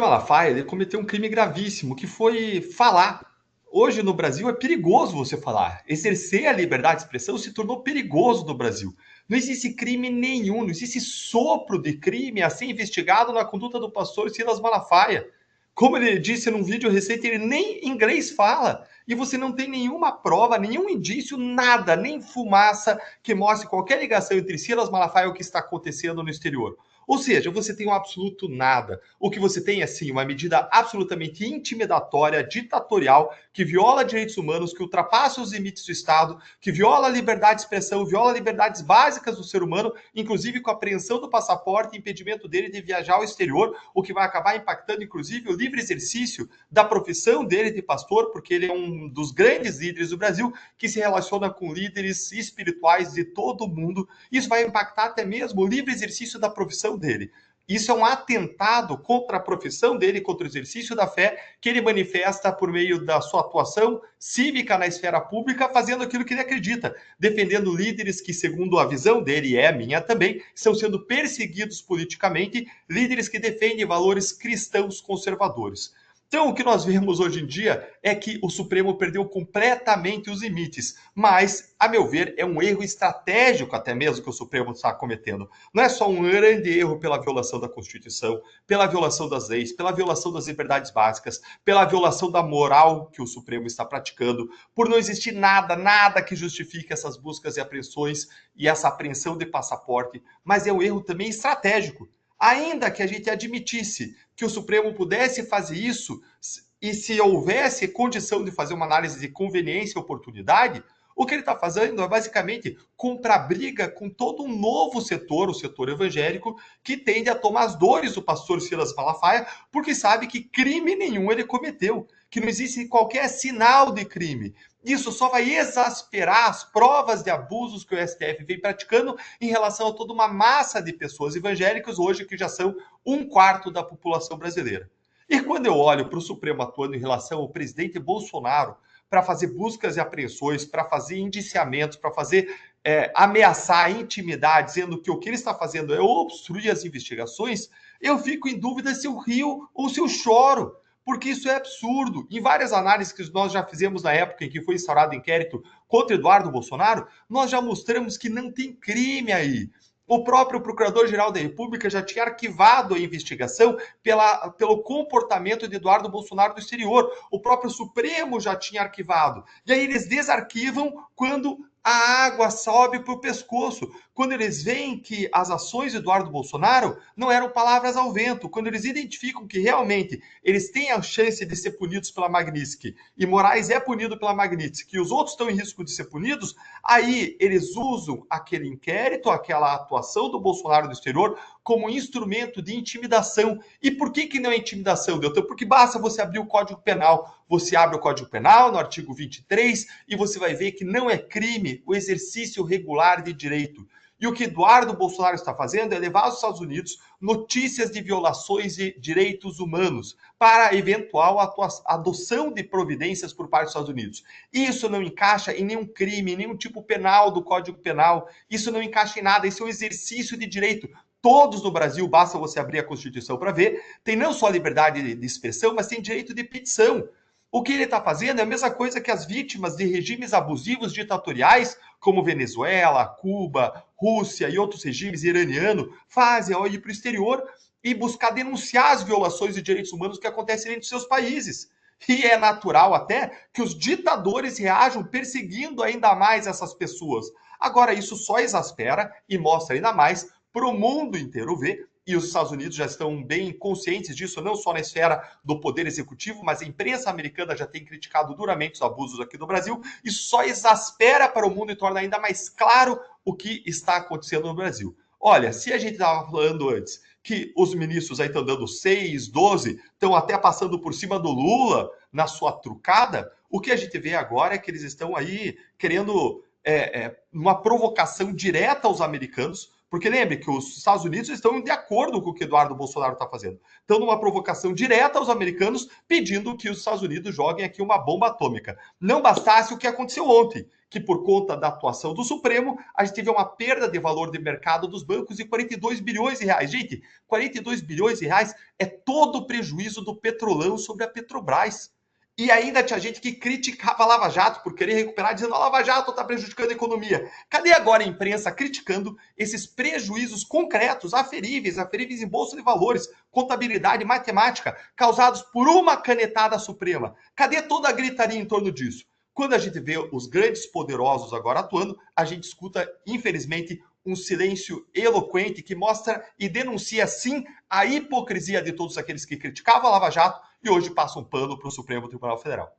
Malafaia, ele cometeu um crime gravíssimo, que foi falar. Hoje no Brasil é perigoso você falar. Exercer a liberdade de expressão se tornou perigoso no Brasil. Não existe crime nenhum, não existe sopro de crime a ser investigado na conduta do pastor Silas Malafaia. Como ele disse num vídeo recente, ele nem inglês fala. E você não tem nenhuma prova, nenhum indício, nada, nem fumaça que mostre qualquer ligação entre Silas Malafaia e o que está acontecendo no exterior. Ou seja, você tem um absoluto nada. O que você tem é, sim, uma medida absolutamente intimidatória, ditatorial, que viola direitos humanos, que ultrapassa os limites do Estado, que viola a liberdade de expressão, viola liberdades básicas do ser humano, inclusive com a apreensão do passaporte e impedimento dele de viajar ao exterior, o que vai acabar impactando, inclusive, o livre exercício da profissão dele de pastor, porque ele é um dos grandes líderes do Brasil, que se relaciona com líderes espirituais de todo o mundo. Isso vai impactar até mesmo o livre exercício da profissão dele. Isso é um atentado contra a profissão dele, contra o exercício da fé, que ele manifesta por meio da sua atuação cívica na esfera pública, fazendo aquilo que ele acredita, defendendo líderes que, segundo a visão dele e é a minha também, estão sendo perseguidos politicamente, líderes que defendem valores cristãos conservadores. Então, o que nós vemos hoje em dia é que o Supremo perdeu completamente os limites, mas, a meu ver, é um erro estratégico até mesmo que o Supremo está cometendo. Não é só um grande erro pela violação da Constituição, pela violação das leis, pela violação das liberdades básicas, pela violação da moral que o Supremo está praticando, por não existir nada que justifique essas buscas e apreensões e essa apreensão de passaporte, mas é um erro também estratégico. Ainda que a gente admitisse que o Supremo pudesse fazer isso, e se houvesse condição de fazer uma análise de conveniência e oportunidade, o que ele está fazendo é basicamente comprar briga com todo um novo setor, o setor evangélico, que tende a tomar as dores do pastor Silas Malafaia, porque sabe que crime nenhum ele cometeu, que não existe qualquer sinal de crime. Isso só vai exasperar as provas de abusos que o STF vem praticando em relação a toda uma massa de pessoas evangélicas hoje que já são 1/4 da população brasileira. E quando eu olho para o Supremo atuando em relação ao presidente Bolsonaro para fazer buscas e apreensões, para fazer indiciamentos, para fazer ameaçar, intimidar, dizendo que o que ele está fazendo é obstruir as investigações, eu fico em dúvida se eu rio ou se eu choro, porque isso é absurdo. Em várias análises que nós já fizemos na época em que foi instaurado o inquérito contra Eduardo Bolsonaro, nós já mostramos que não tem crime aí. O próprio Procurador-Geral da República já tinha arquivado a investigação pelo comportamento de Eduardo Bolsonaro no exterior. O próprio Supremo já tinha arquivado. E aí eles desarquivam quando a água sobe para o pescoço, quando eles veem que as ações de Eduardo Bolsonaro não eram palavras ao vento, quando eles identificam que realmente eles têm a chance de ser punidos pela Magnitsky e Moraes é punido pela Magnitsky e os outros estão em risco de ser punidos, aí eles usam aquele inquérito, aquela atuação do Bolsonaro no exterior como instrumento de intimidação. E por que não é intimidação, Deltan? Porque basta você abrir o Código Penal. Você abre o Código Penal no artigo 23 e você vai ver que não é crime o exercício regular de direito. E o que Eduardo Bolsonaro está fazendo é levar aos Estados Unidos notícias de violações de direitos humanos para eventual adoção de providências por parte dos Estados Unidos. Isso não encaixa em nenhum crime, em nenhum tipo penal do Código Penal. Isso não encaixa em nada. Isso é um exercício de direito. Todos no Brasil, basta você abrir a Constituição para ver, tem não só a liberdade de expressão, mas tem direito de petição. O que ele está fazendo é a mesma coisa que as vítimas de regimes abusivos ditatoriais, como Venezuela, Cuba, Rússia e outros regimes iraniano, fazem ao ir para o exterior e buscar denunciar as violações de direitos humanos que acontecem dentro de seus países. E é natural até que os ditadores reajam perseguindo ainda mais essas pessoas. Agora, isso só exaspera e mostra ainda mais para o mundo inteiro ver, e os Estados Unidos já estão bem conscientes disso, não só na esfera do poder executivo, mas a imprensa americana já tem criticado duramente os abusos aqui no Brasil. Isso só exaspera para o mundo e torna ainda mais claro o que está acontecendo no Brasil. Olha, se a gente estava falando antes que os ministros aí estão dando 6, 12, estão até passando por cima do Lula na sua trucada, o que a gente vê agora é que eles estão aí querendo uma provocação direta aos americanos, Porque lembre que os Estados Unidos estão de acordo com o que Eduardo Bolsonaro está fazendo. Estão numa provocação direta aos americanos, pedindo que os Estados Unidos joguem aqui uma bomba atômica. Não bastasse o que aconteceu ontem, que por conta da atuação do Supremo, a gente teve uma perda de valor de mercado dos bancos de 42 bilhões de reais. Gente, 42 bilhões de reais é todo o prejuízo do Petrolão sobre a Petrobras. E ainda tinha gente que criticava a Lava Jato por querer recuperar, dizendo que a Lava Jato está prejudicando a economia. Cadê agora a imprensa criticando esses prejuízos concretos, aferíveis em bolsa de valores, contabilidade, matemática, causados por uma canetada suprema? Cadê toda a gritaria em torno disso? Quando a gente vê os grandes poderosos agora atuando, a gente escuta, infelizmente, um silêncio eloquente que mostra e denuncia, sim, a hipocrisia de todos aqueles que criticavam a Lava Jato e hoje passam pano para o Supremo Tribunal Federal.